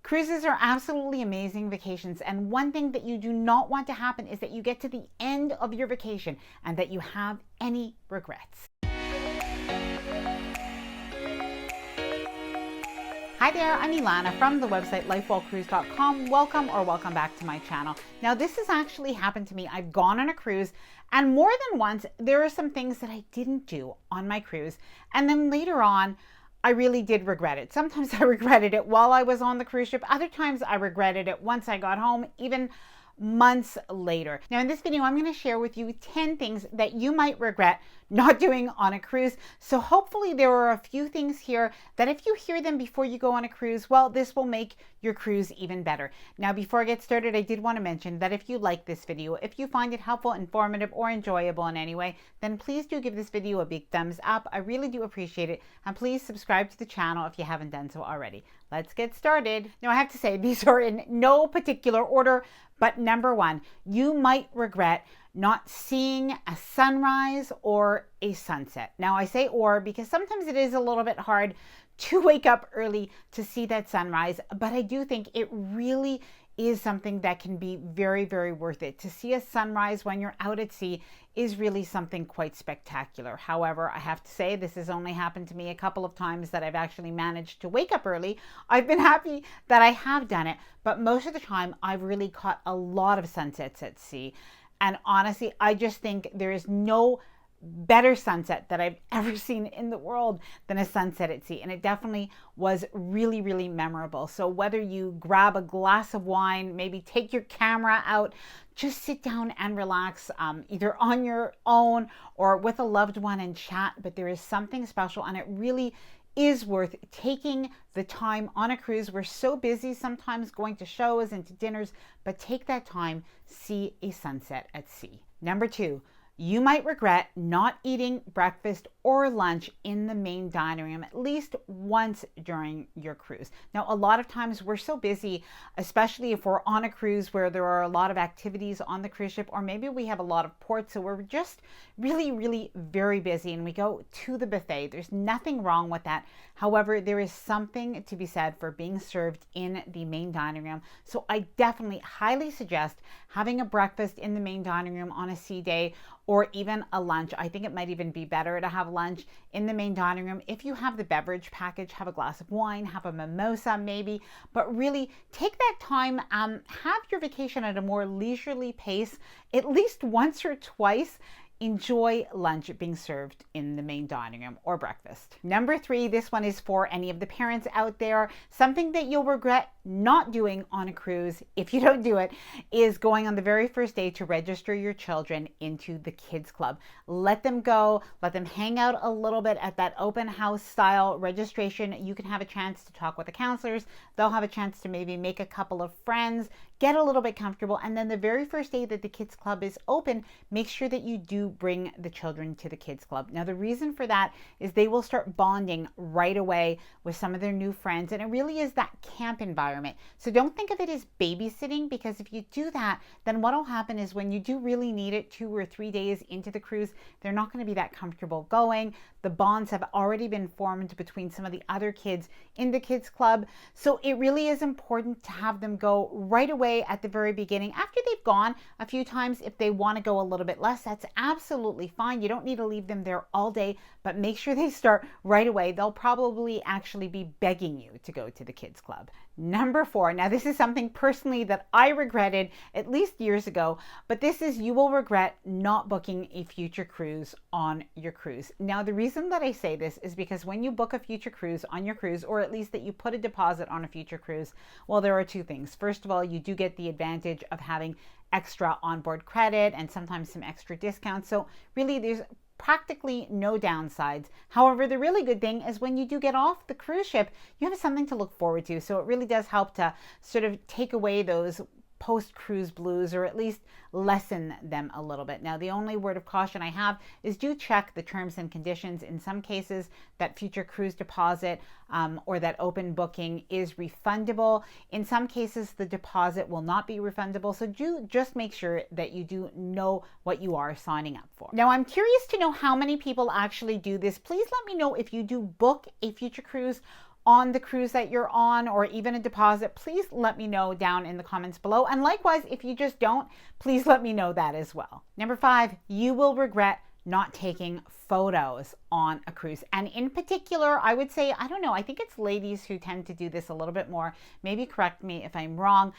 Cruises are absolutely amazing vacations, and one thing that you do not want to happen is that you get to the end of your vacation and that you have any regrets. Hi there, I'm Ilana from the website lifewellcruise.com. Welcome back to my channel. Now, this has actually happened to me. I've gone on a cruise, and more than once, there are some things that I didn't do on my cruise, and then later on, I really did regret it. Sometimes I regretted it while I was on the cruise ship. Other times I regretted it once I got home, even months later. Now in this video, I'm going to share with you 10 things that you might regret not doing on a cruise. So hopefully there are a few things here that if you hear them before you go on a cruise, well, this will make your cruise even better. Now, before I get started, I did want to mention that if you like this video, if you find it helpful, informative, or enjoyable in any way, then please do give this video a big thumbs up. I really do appreciate it. And please subscribe to the channel if you haven't done so already. Let's get started. Now, I have to say these are in no particular order, but number one, you might regret not seeing a sunrise or a sunset. Now I say or because sometimes it is a little bit hard to wake up early to see that sunrise, but I do think it really is something that can be very, very worth it. To see a sunrise when you're out at sea is really something quite spectacular. However, I have to say this has only happened to me a couple of times that I've actually managed to wake up early. I've been happy that I have done it, but most of the time I've really caught a lot of sunsets at sea. And honestly, I just think there is no better sunset that I've ever seen in the world than a sunset at sea. And it definitely was really, really memorable. So whether you grab a glass of wine, maybe take your camera out, just sit down and relax, either on your own or with a loved one and chat. But there is something special, and it really is worth taking the time on a cruise. We're so busy sometimes going to shows and to dinners, but take that time, see a sunset at sea. Number two, you might regret not eating breakfast or lunch in the main dining room at least once during your cruise. Now, a lot of times we're so busy, especially if we're on a cruise where there are a lot of activities on the cruise ship, or maybe we have a lot of ports, so we're just really, really very busy and we go to the buffet. There's nothing wrong with that. However, there is something to be said for being served in the main dining room. So I definitely highly suggest having a breakfast in the main dining room on a sea day, or even a lunch. I think it might even be better to have lunch in the main dining room. If you have the beverage package, have a glass of wine, have a mimosa maybe, but really take that time, have your vacation at a more leisurely pace, at least once or twice. Enjoy lunch being served in the main dining room or breakfast. Number three, this one is for any of the parents out there. Something that you'll regret not doing on a cruise, if you don't do it, is going on the very first day to register your children into the kids club. Let them go, let them hang out a little bit at that open house style registration. You can have a chance to talk with the counselors. They'll have a chance to maybe make a couple of friends, get a little bit comfortable, and then the very first day that the kids club is open, make sure that you do bring the children to the kids club. Now, the reason for that is they will start bonding right away with some of their new friends, and it really is that camp environment. So don't think of it as babysitting, because if you do that, then what will happen is when you do really need it 2 or 3 days into the cruise, they're not going to be that comfortable going. The bonds have already been formed between some of the other kids in the kids club. So it really is important to have them go right away at the very beginning. After they've gone a few times, if they want to go a little bit less, that's absolutely fine. You don't need to leave them there all day, but make sure they start right away. They'll probably actually be begging you to go to the kids club. Number four, now this is something personally that I regretted at least years ago, but this is you will regret not booking a future cruise on your cruise. Now, the reason that I say this is because when you book a future cruise on your cruise, or at least that you put a deposit on a future cruise, well, there are two things. First of all, you do get the advantage of having extra onboard credit and sometimes some extra discounts. So really there's practically no downsides. However, the really good thing is when you do get off the cruise ship, you have something to look forward to. So it really does help to sort of take away those post-cruise blues, or at least lessen them a little bit. Now, the only word of caution I have is do check the terms and conditions. In some cases, that future cruise deposit or that open booking is refundable. In some cases, the deposit will not be refundable. So do just make sure that you do know what you are signing up for. Now, I'm curious to know how many people actually do this. Please let me know if you do book a future cruise on the cruise that you're on, or even a deposit, please let me know down in the comments below. And likewise, if you just don't, please let me know that as well. Number 5, you will regret not taking photos on a cruise. And in particular, I would say, I don't know, I think it's ladies who tend to do this a little bit more. Maybe correct me if I'm wrong,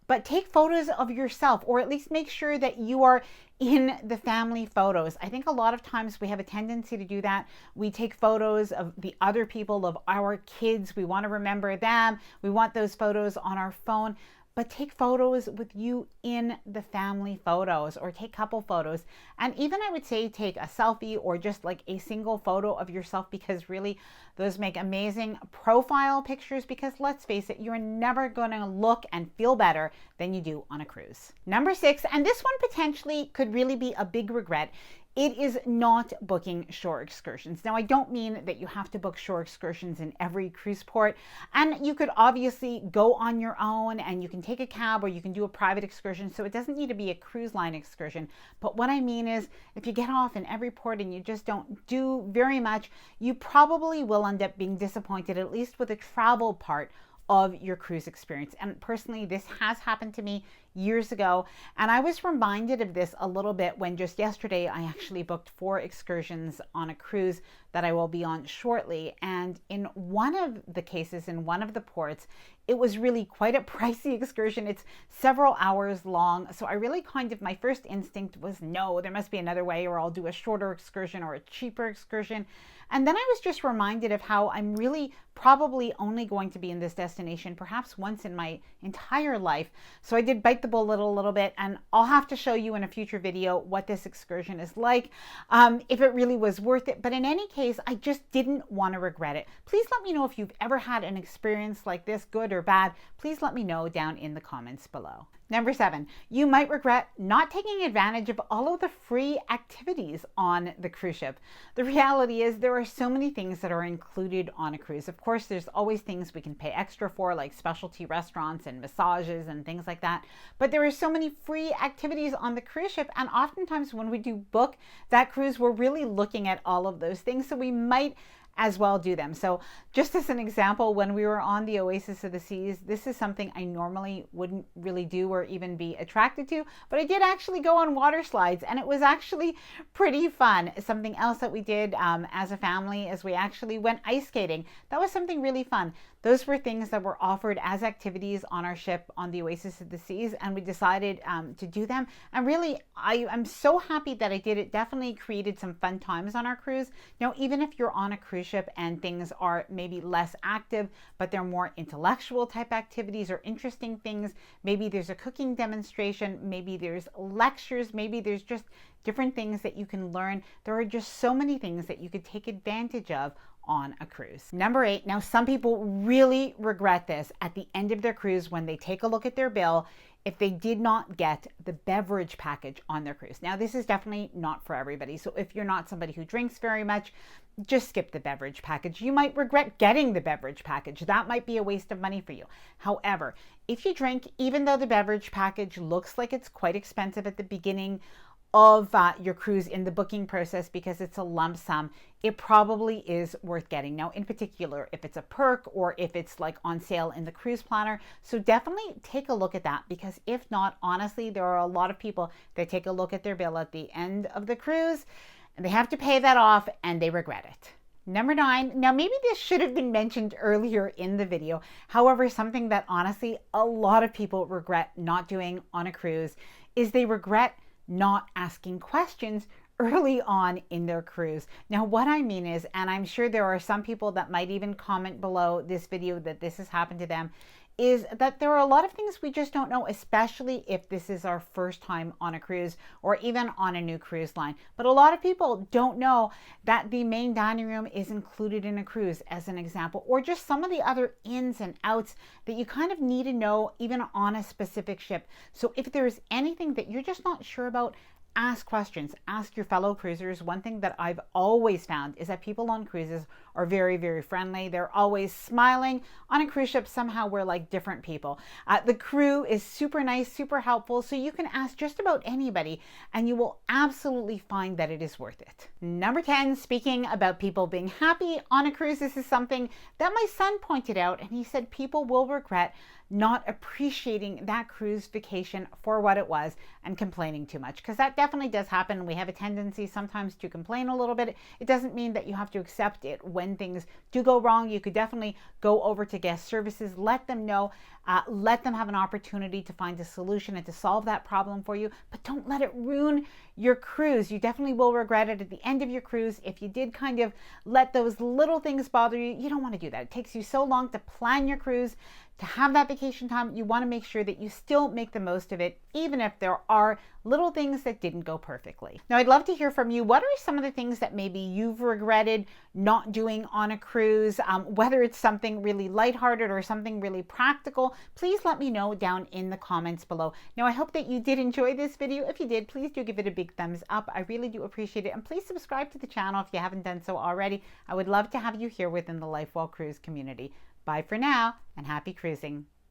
but take photos of yourself, or at least make sure that you are in the family photos. I think a lot of times we have a tendency to do that. We take photos of the other people, of our kids. We want to remember them. We want those photos on our phone. But take photos with you in the family photos, or take couple photos. And even I would say take a selfie, or just like a single photo of yourself, because really those make amazing profile pictures, because let's face it, you're never going to look and feel better than you do on a cruise. Number 6, and this one potentially could really be a big regret, it is not booking shore excursions. Now, I don't mean that you have to book shore excursions in every cruise port, and you could obviously go on your own, and you can take a cab, or you can do a private excursion, so it doesn't need to be a cruise line excursion. But what I mean is, if you get off in every port and you just don't do very much, you probably will end up being disappointed, at least with the travel part of your cruise experience. And personally, this has happened to me years ago, and I was reminded of this a little bit when just yesterday I actually booked 4 excursions on a cruise that I will be on shortly. And in one of the cases, in one of the ports, it was really quite a pricey excursion. It's several hours long. So I really my first instinct was, no, there must be another way, or I'll do a shorter excursion or a cheaper excursion. And then I was just reminded of how I'm really probably only going to be in this destination perhaps once in my entire life. So I did bite the bullet a little bit, and I'll have to show you in a future video what this excursion is like, if it really was worth it. But in any case, I just didn't want to regret it. Please let me know if you've ever had an experience like this, good or bad. Please let me know down in the comments below. Number 7, you might regret not taking advantage of all of the free activities on the cruise ship. The reality is there are so many things that are included on a cruise. Of course, there's always things we can pay extra for, like specialty restaurants and massages and things like that. But there are so many free activities on the cruise ship, and oftentimes when we do book that cruise, we're really looking at all of those things. So we might as well do them. So just as an example, when we were on the Oasis of the Seas, this is something I normally wouldn't really do or even be attracted to, but I did actually go on water slides, and it was actually pretty fun. Something else that we did as a family is we actually went ice skating. That was something really fun. Those were things that were offered as activities on our ship on the Oasis of the Seas, and we decided to do them. And really, I'm so happy that I did it. Definitely created some fun times on our cruise. Now, even if you're on a cruise ship and things are maybe less active, but they're more intellectual type activities or interesting things, maybe there's a cooking demonstration, maybe there's lectures, maybe there's just different things that you can learn. There are just so many things that you could take advantage of on a cruise. Number 8, now some people really regret this at the end of their cruise when they take a look at their bill if they did not get the beverage package on their cruise. Now, this is definitely not for everybody. So if you're not somebody who drinks very much, just skip the beverage package. You might regret getting the beverage package. That might be a waste of money for you. However, if you drink, even though the beverage package looks like it's quite expensive at the beginning of your cruise in the booking process because it's a lump sum, it probably is worth getting. Now, in particular, if it's a perk or if it's like on sale in the cruise planner. So definitely take a look at that, because if not, honestly, there are a lot of people that take a look at their bill at the end of the cruise and they have to pay that off and they regret it. Number 9, now maybe this should have been mentioned earlier in the video. However, something that honestly a lot of people regret not doing on a cruise is they regret not asking questions early on in their cruise. Now, what I mean is, and I'm sure there are some people that might even comment below this video that this has happened to them, is that there are a lot of things we just don't know, especially if this is our first time on a cruise or even on a new cruise line. But a lot of people don't know that the main dining room is included in a cruise, as an example, or just some of the other ins and outs that you kind of need to know even on a specific ship. So if there's anything that you're just not sure about, ask questions, ask your fellow cruisers. One thing that I've always found is that people on cruises are very, very friendly. They're always smiling. On a cruise ship, somehow we're like different people. The crew is super nice, super helpful, so you can ask just about anybody and you will absolutely find that it is worth it. Number 10, speaking about people being happy on a cruise, this is something that my son pointed out, and he said people will regret not appreciating that cruise vacation for what it was and complaining too much, because that definitely does happen. We have a tendency sometimes to complain a little bit. It doesn't mean that you have to accept it when things do go wrong. You could definitely go over to guest services, let them know, let them have an opportunity to find a solution and to solve that problem for you, but don't let it ruin your cruise. You definitely will regret it at the end of your cruise if you did kind of let those little things bother you. You don't want to do that. It takes you so long to plan your cruise, to have that vacation time. You want to make sure that you still make the most of it, even if there are little things that didn't go perfectly. Now, I'd love to hear from you. What are some of the things that maybe you've regretted not doing on a cruise? Whether it's something really lighthearted or something really practical, please let me know down in the comments below. Now, I hope that you did enjoy this video. If you did, please do give it a big thumbs up. I really do appreciate it. And please subscribe to the channel if you haven't done so already. I would love to have you here within the Life While Cruise community. Bye for now, and happy cruising.